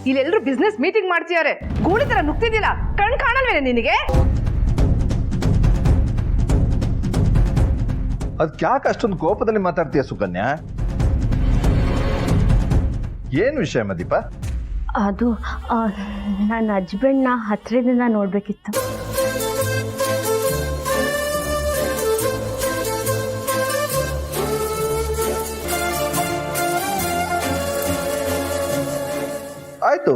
ಇಲ್ಲೆಲ್ಲರೂ business meeting ಮಾಡ್ತಿದ್ದಾರೆ. ಗೂಳಿ ತರ ನುಗ್ತಿದ್ದಿಲ್ಲ, ಕಣ್ ಕಾಣಲ್ವೇನೆ ನಿನಗೆ? ಅದಕ್ಯಾಕೆ ಅಷ್ಟೊಂದು ಕೋಪದಲ್ಲಿ ಮಾತಾಡ್ತೀಯ ಸುಕನ್ಯಾ? ಏನು ವಿಷಯ ಮದೀಪ? ಅದು ನನ್ನ ಹಸ್ಬೆಂಡ್ನ ಹತ್ತಿರದಿಂದ ನೋಡ್ಬೇಕಿತ್ತು. ಆಯ್ತು,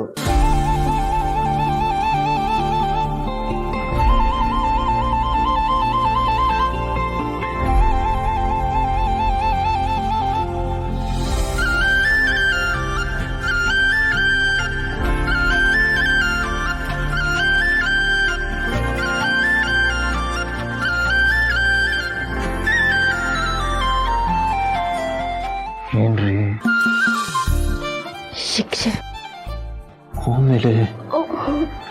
ಏನ್ರಿ ಶಿಕ್ಷೆ ಆಮೇಲೆ?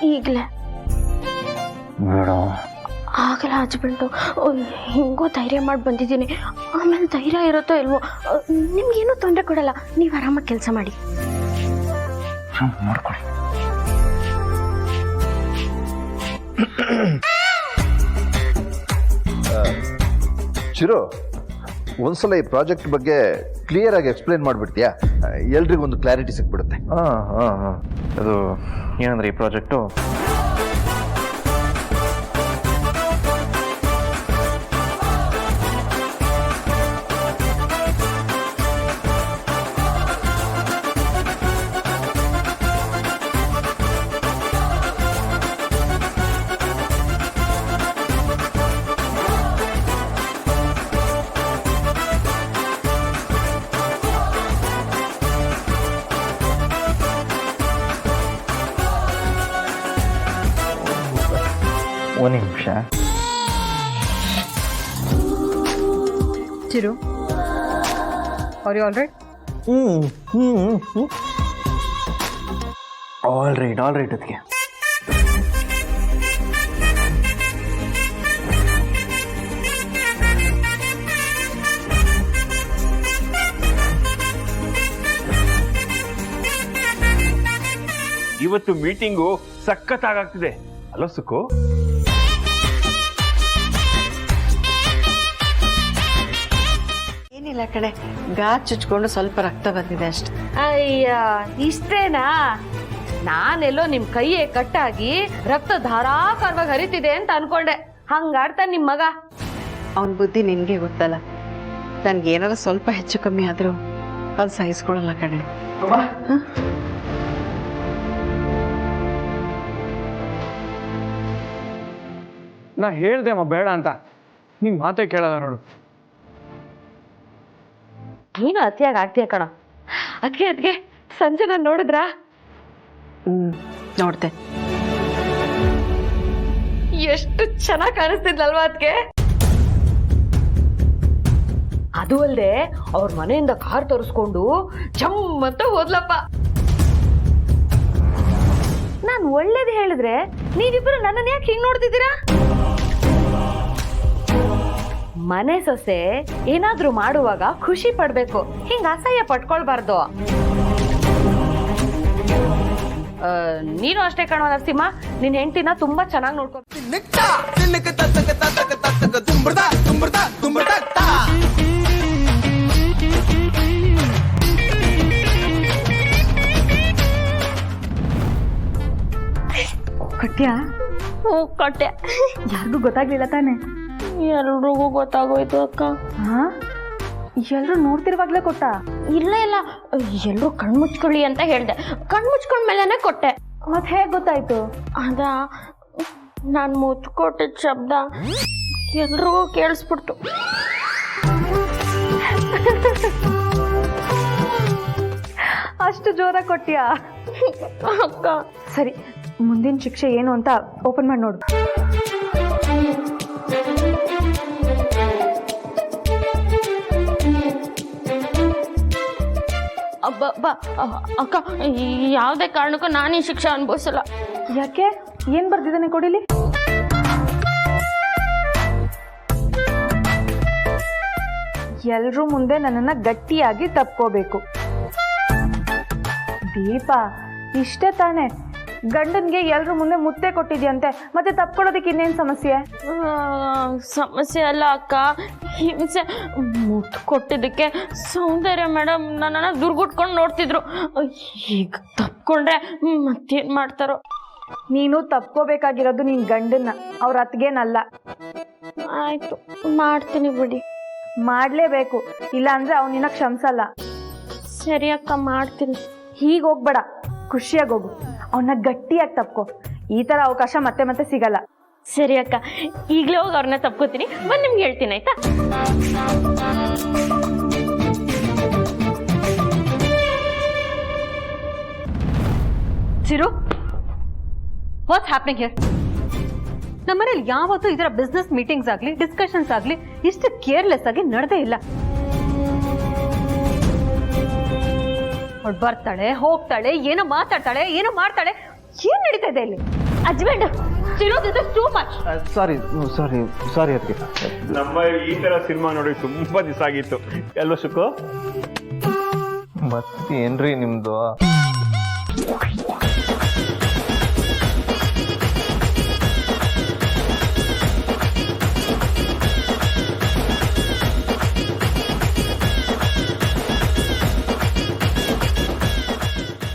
ಈಗಲೇ ಬೇಡ. ಆಗಲ್ಲ ಹಸ್ಬೆಂಡು, ಹಿಂಗೋ ಧೈರ್ಯ ಮಾಡಿ ಬಂದಿದ್ದೀನಿ. ಆಮೇಲೆ ಧೈರ್ಯ ಇರುತ್ತೋ ಇಲ್ವೋ, ನಿಮ್ಗೇನೂ ತೊಂದರೆ ಕೊಡಲ್ಲ. ನೀವು ಆರಾಮಾಗಿ ಕೆಲಸ ಮಾಡಿ. ಮಾಡ್ಕೊಳ್ಳಿ. ಚಿರು, ಒಂದ್ಸಲ ಈ ಪ್ರಾಜೆಕ್ಟ್ ಬಗ್ಗೆ ಕ್ಲಿಯರ್ ಆಗಿ ಎಕ್ಸ್ಪ್ಲೇನ್ ಮಾಡ್ಬಿಡ್ತೀಯಾ? ಎಲ್ರಿಗೊಂದು ಕ್ಲಾರಿಟಿ ಸಿಕ್ಬಿಡುತ್ತೆ. ಅದು ಏನಂದ್ರೆ ಈ ಪ್ರಾಜೆಕ್ಟು ಒಂದು ನಿಮಿಷ. Chiru, are you all right? All right ಅದಕ್ಕೆ. ಇವತ್ತು ಮೀಟಿಂಗು ಸಖತ್ತಾಗ್ತಿದೆ ಅಲ್ಲ ಸುಕ್ಕು? ಏನಿಲ್ಲ ಕಣೆ, ಗಾಜ್ ಚುಚ್ಕೊಂಡು ಸ್ವಲ್ಪ ರಕ್ತ ಬಂದಿದೆ ಅಷ್ಟೆ. ಅಯ್ಯ, ಇಷ್ಟೇನಾ? ನಾನೆಲ್ಲೋ ನಿಮ್ ಕೈಯೇ ಕಟ್ಟಾಗಿ ರಕ್ತ ಧಾರಾಕಾರವಾಗಿ ಹರಿತಿದೆ ಅಂತ ಅನ್ಕೊಂಡೆ. ಹಂಗಾಡ್ತಾನೆ ನಿಮ್ ಮಗ. ಅವನ ಬುದ್ಧಿ ನಿನ್ಗೆ ಗೊತ್ತಲ್ಲ. ನನ್ಗೆ ಏನಾರ ಸ್ವಲ್ಪ ಹೆಚ್ಚು ಕಮ್ಮಿ ಆದ್ರೂ ಅದು ಸಹಿಸ್ಕೊಳಲ್ಲ ಕಣೆ. ನಾ ಹೇಳ್ದೆ ಅಮ್ಮ ಬೇಡ ಅಂತ, ನಿಂಗೆ ಮಾತೇ ಕೇಳಲ್ಲ ನೋಡು. ನೀನು ಅತಿಯಾಗಿ ಆಗ್ತೀಯ ಕಣ. ಅದ್ಕೆ ಸಂಜೆ ನಾನು ನೋಡಿದ್ರಾ? ನೋಡ್ದೆ. ಎಷ್ಟು ಚೆನ್ನಾಗಿ ಕಾಣಿಸ್ತಿದ್ಲಲ್ವಾ ಅದಕ್ಕೆ? ಅದು ಅಲ್ದೆ ಅವ್ರ ಮನೆಯಿಂದ ಕಾರ್ ತರಿಸ್ಕೊಂಡು ಜಮ್ ಅಂತ ಹೋದ್ಲಪ್ಪ. ನಾನ್ ಒಳ್ಳೇದು ಹೇಳಿದ್ರೆ ನೀವಿಬ್ರು ನನ್ನನ್ನ ಯಾಕೆ ಹಿಂಗ್ ನೋಡ್ತಿದ್ದೀರಾ? ಮನೆ ಸೊಸೆ ಏನಾದ್ರೂ ಮಾಡುವಾಗ ಖುಷಿ ಪಡ್ಬೇಕು, ಹಿಂಗ ಅಸಹ್ಯ ಪಟ್ಕೊಳ್ಬಾರ್ದು. ನೀನು ಅಷ್ಟೇ ಕಣೋ ನರಸಿಂಹ, ನಿನ್ ಹೆಂಡತಿನ ತುಂಬಾ ಚೆನ್ನಾಗಿ ನೋಡ್ಕೊ. ಕಟ್ಯಾ? ಕಟ್ಟೆ. ಯಾರಿಗೂ ಗೊತ್ತಾಗ್ಲಿಲ್ಲ ತಾನೆ? ಎಲ್ರಿಗೂ ಗೊತ್ತಾಗೋಯ್ತು ಅಕ್ಕ. ಎಲ್ರು ನೋಡ್ತಿರುವಾಗ್ಲೇ ಕೊಟ್ಟ? ಇಲ್ಲ ಎಲ್ರು ಕಣ್ಮುಚ್ಕೊಳ್ಳಿ ಅಂತ ಹೇಳ್ದೆ. ಕಣ್ಮುಚ್ಕೊಂಡ್ಮೇಲೆನೆ ಕೊಟ್ಟೆ. ಮತ್ ಹೇಗ್ ಗೊತ್ತಾಯ್ತು? ಅದ ನಾನ್ ಮುಚ್ಕೊಟ್ಟಿದ್ ಶಬ್ದ ಎಲ್ರಿಗೂ ಕೇಳಿಸ್ಬಿಡ್ತು. ಅಷ್ಟು ಜೋರ ಕೊಟ್ಟಿಯಾ? ಅಕ್ಕ ಸರಿ, ಮುಂದಿನ ಶಿಕ್ಷೆ ಏನು ಅಂತ ಓಪನ್ ಮಾಡಿ ನೋಡು. ಅಕ್ಕ, ಯಾವುದೇ ಕಾರಣಕ್ಕೂ ನಾನು ಈ ಶಿಕ್ಷೆ ಅನುಭವಿಸಲ್ಲ. ಯಾಕೆ? ಏನ್ ಬರ್ದಿದ್ದಾನೆ ಕೊಡಿಲಿ? ಎಲ್ರೂ ಮುಂದೆ ನನ್ನನ್ನ ಗಟ್ಟಿಯಾಗಿ ತಪ್ಕೋಬೇಕು. ದೀಪ, ಇಷ್ಟೇ ತಾನೇ ಗಂಡನ್ಗೆ ಎಲ್ರ ಮುಂದೆ ಮುತ್ತೆ ಕೊಟ್ಟಿದ್ಯಂತೆ ಮತ್ತೆ ತಪ್ಕೊಳ್ಳೋದಕ್ಕೆ ಇನ್ನೇನು ಸಮಸ್ಯೆ? ಸಮಸ್ಯೆ ಅಲ್ಲ ಅಕ್ಕ, ಹಿಂಸೆ. ಮುತ್ತು ಕೊಟ್ಟಿದ್ದಕ್ಕೆ ಸೌಂದರ್ಯ ಮೇಡಮ್ ನನ್ನನ್ನು ದುರ್ಗುಟ್ಕೊಂಡು ನೋಡ್ತಿದ್ರು. ಈಗ ತಪ್ಕೊಂಡ್ರೆ ಮತ್ತೇನು ಮಾಡ್ತಾರೋ? ನೀನು ತಪ್ಕೋಬೇಕಾಗಿರೋದು ನಿನ್ ಗಂಡನ್ನ, ಅವ್ರ ಅತ್ಗೆನಲ್ಲ. ಆಯ್ತು, ಮಾಡ್ತೀನಿ ಬಿಡಿ. ಮಾಡ್ಲೇಬೇಕು, ಇಲ್ಲ ಅಂದ್ರೆ ಅವನಿನ್ನ ಕ್ಷಮಿಸಲ್ಲ. ಸರಿ ಅಕ್ಕ, ಮಾಡ್ತೀನಿ. ಹೀಗೆ ಹೋಗ್ಬೇಡ, ಖುಷಿಯಾಗಿ ಹೋಗು. ಅವನ್ನ ಗಟ್ಟಿಯಾಗಿ ತಪ್ಕೋ. ಈ ತರ ಅವಕಾಶ ಮತ್ತೆ ಮತ್ತೆ ಸಿಗಲ್ಲ. ಸರಿ ಅಕ್ಕ, ಈಗಲೇ ಹೋಗಿ ಅವ್ರನ್ನ ತಪ್ಕೋತೀನಿ, ಬಂದು ನಿಮ್ಗೆ ಹೇಳ್ತೀನಿ ಆಯ್ತಾ? Chiru, what's happening here? ನಮ್ಮನೇಲಿ ಯಾವತ್ತೂ ಇದರ ಬಿಸ್ನೆಸ್ ಮೀಟಿಂಗ್ಸ್ ಆಗಲಿ ಡಿಸ್ಕಷನ್ಸ್ ಆಗಲಿ ಇಷ್ಟು ಕೇರ್ಲೆಸ್ ಆಗಿ ನಡೆದೇ ಇಲ್ಲ. ಅವಳು ಬರ್ತಾಳೆ, ಹೋಗ್ತಾಳೆ, ಏನೋ ಮಾತಾಡ್ತಾಳೆ, ಏನೋ ಮಾಡ್ತಾಳೆ. ಏನ್ ನಡೀತಾ ಇದೆ ಇಲ್ಲಿ? Husband, Chiru, this is too much. Sorry ಅದಕ್ಕೆ ನಮ್ಮ ಈ ತರ ಸಿನಿಮಾ ನೋಡಿ ತುಂಬಾ ದಿವಸ ಆಗಿತ್ತು ಎಲ್ಲೋ ಸುಖು. ಮತ್ತೇನ್ರಿ ನಿಮ್ದು?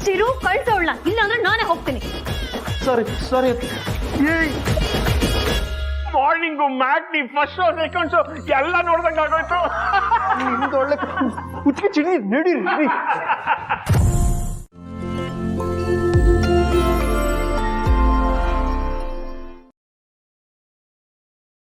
ಚಿರು, ಕಳ್ಸೋಳ್ನ, ಇಲ್ಲ ಅಂದ್ರೆ ನಾನೇ ಹೋಗ್ತೀನಿ. ಸಾರಿ morning matinee first show second show ಎಲ್ಲ ನೋಡ್ದಂಗೆ ಆಗೋಯ್ತು. ನಿಮ್ದು ಒಳ್ಳೆ ಕುಚ್ಕಿ ಚಿಡಿ ನಡೀರಿ.